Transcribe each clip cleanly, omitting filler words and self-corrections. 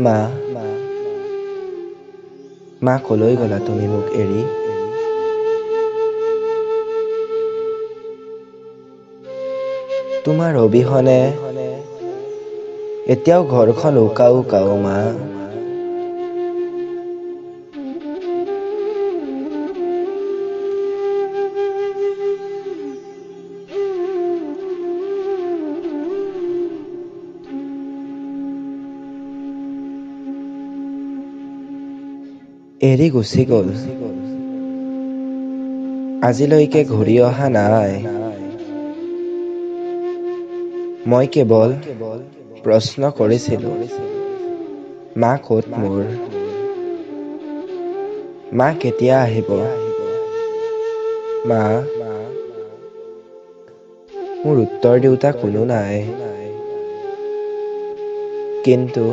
মা, মা কলৈ গলা তুমি মোক এৰি? তোমাৰ অবিহনে এতিয়াও ঘৰখন উকাও উকাও মা। এৰি গুচি গল, আজিলৈকে ঘূৰি অহা নাই। মই কেৱল প্ৰশ্ন কৰিছিলো, মা ক'ত মোৰ? মা কেতিয়া আহিব? মা, মোৰ উত্তৰ দিওঁতা কোনো নাই। কিন্তু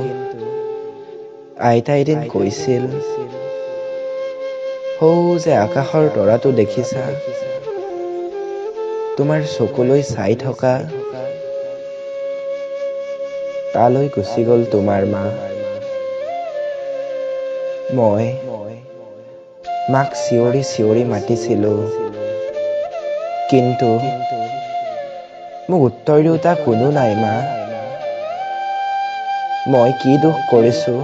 আইতাই এদিন কৈছিল, সৌ যে আকাশৰ তৰাটো দেখিছা, তোমাৰ চকুলৈ চাই থকা, তালৈ গুচি গল তোমাৰ মা। মই মাক চিঞৰি চিঞৰি মাতিছিলো, কিন্তু মোক উত্তৰ দিওঁতা কোনো নাই মা। মই কি দোষ কৰিছো,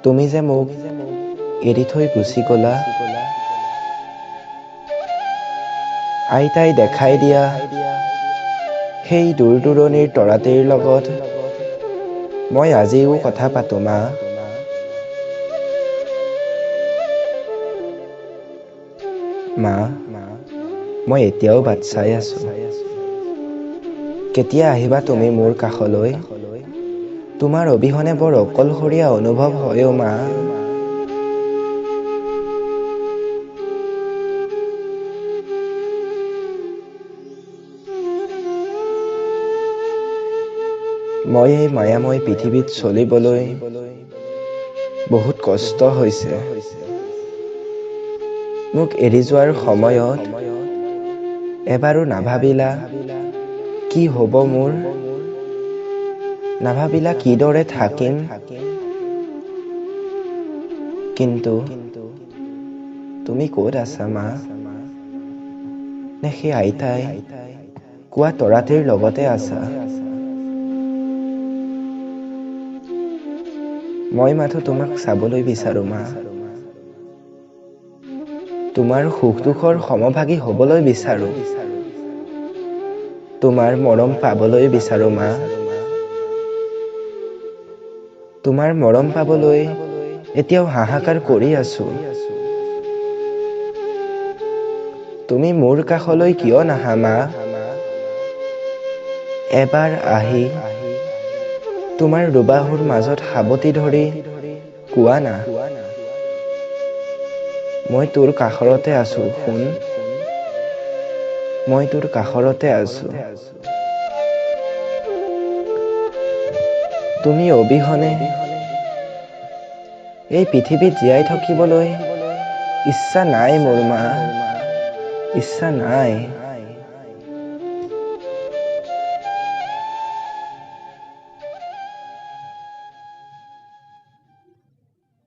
তুমি যে মোক এৰি থৈ গুচি গলা? আইতাই দেখাই দিয়া সেই দূৰ দূৰণিৰ তৰাটিৰ লগত মই আজিও কথা পাতো মা। মা, মই এতিয়াও বাট চাই আছো, কেতিয়া আহিবা তুমি মোৰ কাষলৈ? তোমাৰ অবিহনে বৰ অকলশৰীয়া অনুভৱ হয় অ' মা। মই এই মায়াময় পৃথিৱীত চলিবলৈ বহুত কষ্ট হৈছে। মোক এৰি যোৱাৰ সময়ত এবাৰো নাভাবিলা কি হ'ব মোৰ? নাভাবিলা কিদৰে থাকিম? কিন্তু তুমি ক'ত আছা মা? নে সেই আইতাই কোৱা তৰাটিৰ লগতে আছা? মই মাথো তোমাক চাবলৈ বিচাৰো মা, তোমাৰ সুখ দুখৰ সমভাগী হবলৈ বিচাৰো, তোমাৰ মৰম পাবলৈ বিচাৰো মা। তোমাৰ মৰম পাবলৈ এতিয়াও হাহাকাৰ কৰি আছো। তুমি মোৰ কাষলৈ কিয় নাহা মা? এবাৰ আহি তোমাৰ দুবাহুৰ মাজত সাবটি ধৰি কোৱা না, মই তোৰ কাষৰতে আছো শুন, মই তোৰ কাষৰতে আছো। তুমি অবিহনে এই পৃথিৱীত জীয়াই থাকিবলৈ ইচ্ছা নাই মোৰ মা, ইচ্ছা নাই।